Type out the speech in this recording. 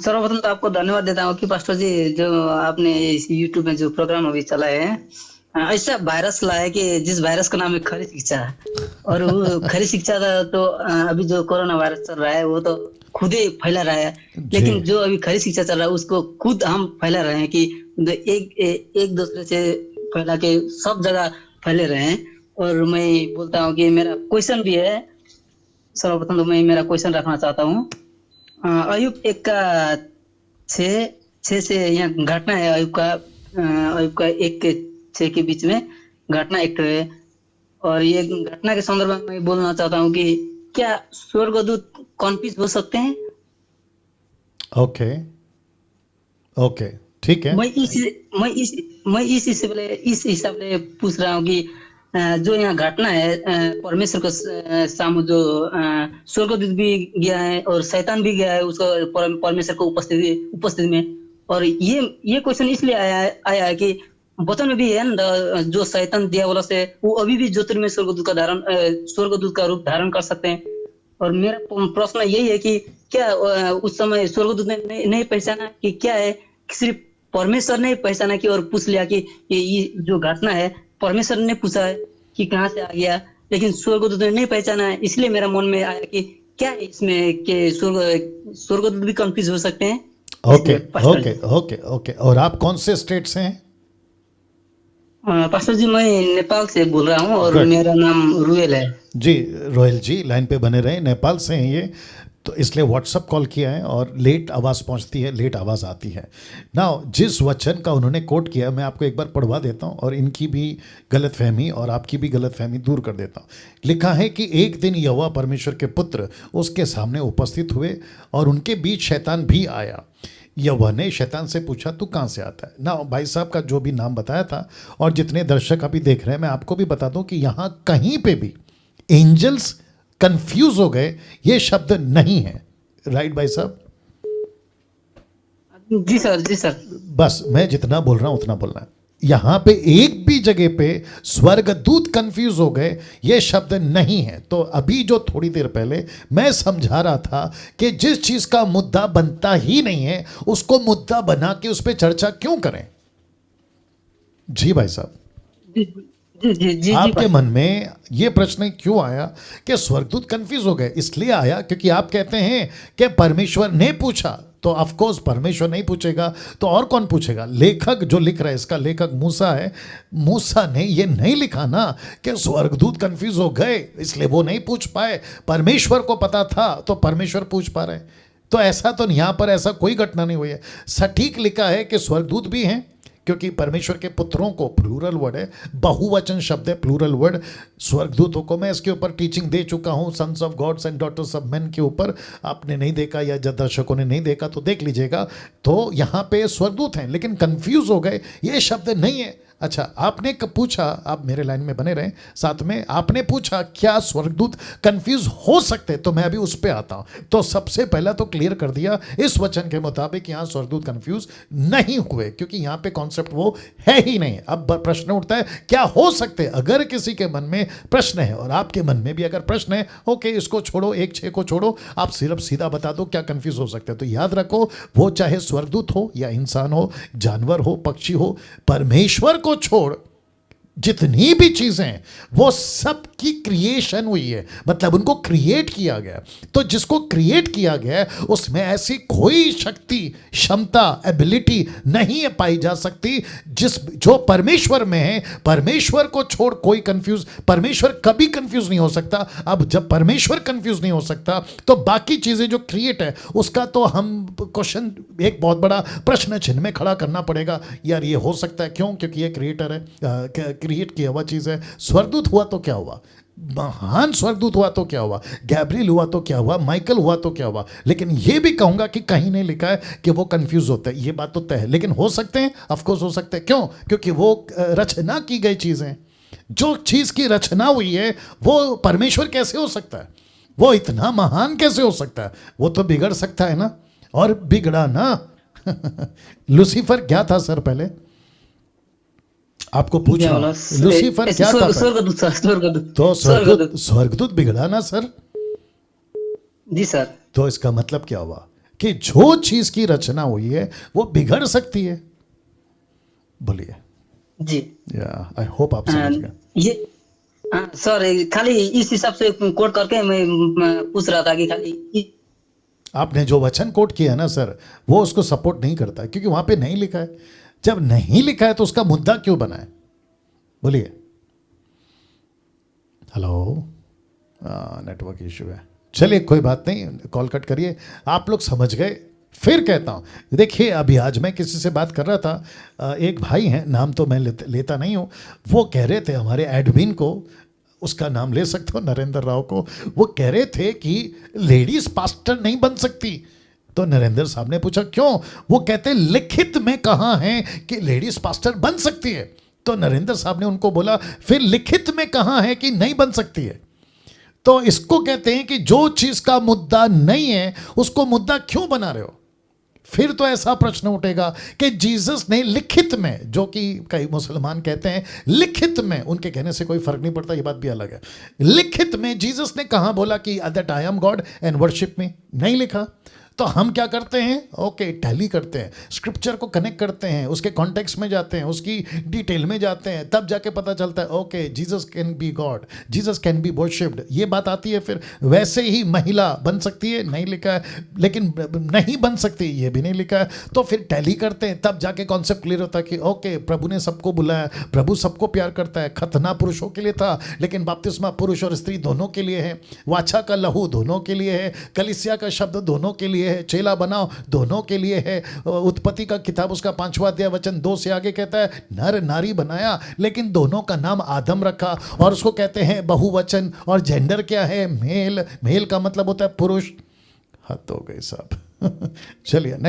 सर्वप्रथम तो आपको धन्यवाद देता हूँ कि पास्टर जी, जो आपने इस यूट्यूब में जो प्रोग्राम अभी चलाए हैं, ऐसा वायरस लाया कि जिस वायरस का नाम है खरी शिक्षा। और वो खरी शिक्षा था तो अभी जो कोरोना वायरस चल रहा है वो तो खुद ही फैला रहा है। जी लेकिन जो अभी खरी शिक्षा चल रहा है उसको खुद हम फैला रहे हैं कि एक दूसरे से फैला के सब जगह फैले रहे हैं। और मैं बोलता हूँ कि मेरा क्वेश्चन भी है। सर्वप्रथम तो मैं मेरा क्वेश्चन रखना चाहता हूँ। अयुब एक का छः छः से यहाँ घटना है। अयुब का एक के छः के बीच में घटना एक तो है। और ये घटना के संदर्भ में मैं बोलना चाहता हूँ कि क्या स्वर्गदूत कॉन्फ्यूज हो सकते हैं? ओके ओके ठीक है। मैं इस मैं इस मैं इस हिसाब से पूछ रहा हूँ कि जो यहाँ घटना है, परमेश्वर को सामू जो स्वर्गदूत भी गया है और शैतान भी गया है उसको परमेश्वर को उपस्थिति में। और ये क्वेश्चन इसलिए आया है कि वचन में भी है ना, जो शैतान दियावला से वो अभी भी ज्योतिर्मय स्वर्गदूत का रूप धारण कर सकते हैं। और मेरा प्रश्न यही है कि क्या उस समय स्वर्गदूत ने नहीं पहचाना कि क्या है? सिर्फ परमेश्वर ने पहचाना कि और पूछ लिया कि ये जो घटना है परमेश्वर ने पूछा है कि कहाँ से आ गया, लेकिन स्वर्गदूत ने नहीं पहचाना है। इसलिए मेरा मन में आया कि क्या है इसमें कि स्वर्गदूत भी कंफ्यूज हो सकते हैं। ओके इसलिए पास्टर जी, ओके ओके ओके और आप कौन से स्टेट से हैं? पास्टर जी मैं नेपाल से बोल रहा हूँ और गुड मेरा नाम रुएल है। जी। रोयल जी लाइन पे बने रहे। नेपाल से हैं ये, तो इसलिए व्हाट्सअप कॉल किया है और लेट आवाज़ पहुंचती है, लेट आवाज़ आती है ना। जिस वचन का उन्होंने कोट किया मैं आपको एक बार पढ़वा देता हूं और इनकी भी गलतफहमी और आपकी भी गलतफहमी दूर कर देता हूं। लिखा है कि एक दिन यहोवा परमेश्वर के पुत्र उसके सामने उपस्थित हुए और उनके बीच शैतान भी आया। यहोवा ने शैतान से पूछा तू कहाँ से आता है ना। भाई साहब का जो भी नाम बताया था और जितने दर्शक अभी देख रहे हैं, मैं आपको भी बता दूं कि यहाँ कहीं पे भी एंजल्स कंफ्यूज हो गए ये शब्द नहीं है। राइट भाई साहब? जी सर, जी सर। बस मैं जितना बोल रहा हूं उतना बोलना है। यहां पे एक भी जगह पे स्वर्गदूत कंफ्यूज हो गए ये शब्द नहीं है। तो अभी जो थोड़ी देर पहले मैं समझा रहा था कि जिस चीज का मुद्दा बनता ही नहीं है उसको मुद्दा बना के उस पर चर्चा क्यों करें? जी भाई साहब, जी जी जी जी, जी आपके पास्टर। मन में ये प्रश्न क्यों आया कि स्वर्गदूत कंफ्यूज हो गए? इसलिए आया क्योंकि आप कहते हैं कि परमेश्वर ने पूछा। तो ऑफ कोर्स परमेश्वर नहीं पूछेगा तो और कौन पूछेगा? लेखक जो लिख रहा है, इसका लेखक मूसा है। मूसा ने ये नहीं लिखा ना कि स्वर्गदूत कंफ्यूज हो गए इसलिए वो नहीं पूछ पाए। परमेश्वर को पता था तो परमेश्वर पूछ पा रहे। तो ऐसा तो यहाँ पर ऐसा कोई घटना नहीं हुई है। सटीक लिखा है कि स्वर्गदूत भी हैं, क्योंकि परमेश्वर के पुत्रों को, प्लूरल वर्ड है, बहुवचन शब्द है, प्लूरल वर्ड। स्वर्गदूतों को मैं इसके ऊपर टीचिंग दे चुका हूं, sons of gods and daughters of man के ऊपर। आपने नहीं देखा या जब दर्शकों ने नहीं देखा तो देख लीजिएगा। तो यहाँ पे स्वर्गदूत हैं लेकिन कंफ्यूज हो गए ये शब्द नहीं है। अच्छा, आपने पूछा, आप मेरे लाइन में बने रहें साथ में, आपने पूछा क्या स्वर्गदूत कंफ्यूज हो सकते, तो मैं अभी उस पर आता हूं। तो सबसे पहला तो क्लियर कर दिया इस वचन के मुताबिक यहां स्वर्गदूत कंफ्यूज नहीं हुए क्योंकि यहां पे कॉन्सेप्ट वो है ही नहीं। अब प्रश्न उठता है क्या हो सकते? अगर किसी के मन में प्रश्न है और आपके मन में भी अगर प्रश्न है, ओके इसको छोड़ो, एक छः को छोड़ो, आप सिर्फ सीधा बता दो क्या कंफ्यूज हो सकते हैं। तो याद रखो, वो चाहे स्वर्गदूत हो या इंसान हो, जानवर हो, पक्षी हो, परमेश्वर को छोड़ जितनी भी चीजें हैं वो सब की क्रिएशन हुई है, मतलब उनको क्रिएट किया गया। तो जिसको क्रिएट किया गया उसमें ऐसी कोई शक्ति, क्षमता, एबिलिटी नहीं है पाई जा सकती जो परमेश्वर में है। परमेश्वर को छोड़ कोई कंफ्यूज, परमेश्वर कभी कंफ्यूज नहीं हो सकता। अब जब परमेश्वर कंफ्यूज नहीं हो सकता तो बाकी चीजें जो क्रिएट है उसका तो हम क्वेश्चन, एक बहुत बड़ा प्रश्न चिन्ह में खड़ा करना पड़ेगा। यार ये हो सकता है क्यों? क्योंकि ये क्रिएटर है, क्रिएट किया हुआ चीज है। स्वर्गदूत हुआ तो क्या हुआ, महान स्वर्गदूत हुआ तो क्या हुआ, गैब्रियल हुआ तो क्या हुआ, माइकल हुआ तो क्या हुआ। लेकिन ये भी कहूंगा कि कहीं नहीं लिखा है कि वो कंफ्यूज होते हैं, ये बात तो तय है। लेकिन हो सकते हैं, ऑफ कोर्स हो सकते हैं। क्यों? क्योंकि वो रचना की गई चीजें, जो चीज की रचना हुई है वो परमेश्वर कैसे हो सकता है? वो इतना महान कैसे हो सकता है? वो तो बिगड़ सकता है ना, और बिगड़ा ना। लूसीफर क्या था सर? पहले आपको पूछ रहा हूं, लूसीफर क्या था? स्वर्गदूत सर, स्वर्गदूत। तो स्वर्गदूत। स्वर्गदूत बिगड़ा ना सर। जी सर। तो इसका मतलब क्या हुआ कि जो चीज की रचना हुई है वो बिगड़ सकती है। बोलिए। जी। या आई होप आप समझ गए। ये सर खाली इस हिसाब से कोट करके मैं पूछ रहा था कि खाली आपने जो वचन कोट किया ना सर, वो उसको सपोर्ट नहीं करता, क्योंकि वहां पे नहीं लिखा है। जब नहीं लिखा है तो उसका मुद्दा क्यों बना है? बोलिए। हेलो, नेटवर्क इशू है। चलिए कोई बात नहीं, कॉल कट करिए। आप लोग समझ गए। फिर कहता हूँ, देखिए अभी आज मैं किसी से बात कर रहा था, एक भाई हैं, नाम तो मैं लेता नहीं हूँ, वो कह रहे थे हमारे एडमिन को, उसका नाम ले सकते हो, नरेंद्र राव को, वो कह रहे थे कि लेडीज पास्टर नहीं बन सकती। तो नरेंद्र साहब ने पूछा क्यों? वो कहते लिखित में कहाँ है कि लेडीज पास्टर बन सकती है? तो नरेंद्र साहब ने उनको बोला फिर लिखित में कहाँ है कि नहीं बन सकती है? तो इसको कहते हैं कि जो चीज का मुद्दा नहीं है उसको मुद्दा क्यों बना रहे हो? फिर तो ऐसा प्रश्न उठेगा कि जीसस ने लिखित में, जो कि कई मुसलमान कहते हैं लिखित में, उनके कहने से कोई फर्क नहीं पड़ता, ये बात भी अलग है, लिखित में जीसस ने कहां बोला कि that I am God and worship me? नहीं लिखा। तो हम क्या करते हैं? ओके, टैली करते हैं, स्क्रिप्चर को कनेक्ट करते हैं, उसके कॉन्टेक्स्ट में जाते हैं, उसकी डिटेल में जाते हैं, तब जाके पता चलता है okay Jesus can be God, Jesus can be worshipped, ये बात आती है। फिर वैसे ही महिला बन सकती है, नहीं लिखा है, लेकिन नहीं बन सकती, ये भी नहीं लिखा है। तो फिर टैली करते हैं, तब जाके कॉन्सेप्ट क्लियर होता है कि ओके प्रभु ने सबको बुलाया, प्रभु सबको प्यार करता है। खतना पुरुषों के लिए था, लेकिन बपतिस्मा पुरुष और स्त्री दोनों के लिए है, वाचा का लहू दोनों के लिए है, कलीसिया का शब्द दोनों के लिए है, चेला बनाओ दोनों के लिए है। उत्पत्ति का किताब उसका 5वां अध्याय वचन 2 से आगे कहता है नर नारी बनाया, लेकिन दोनों का नाम आदम रखा, और उसको कहते हैं बहुवचन। और जेंडर क्या है? मेल। मेल का मतलब होता है पुरुष। हद हो गई साहब। चलिए नेक्स्ट।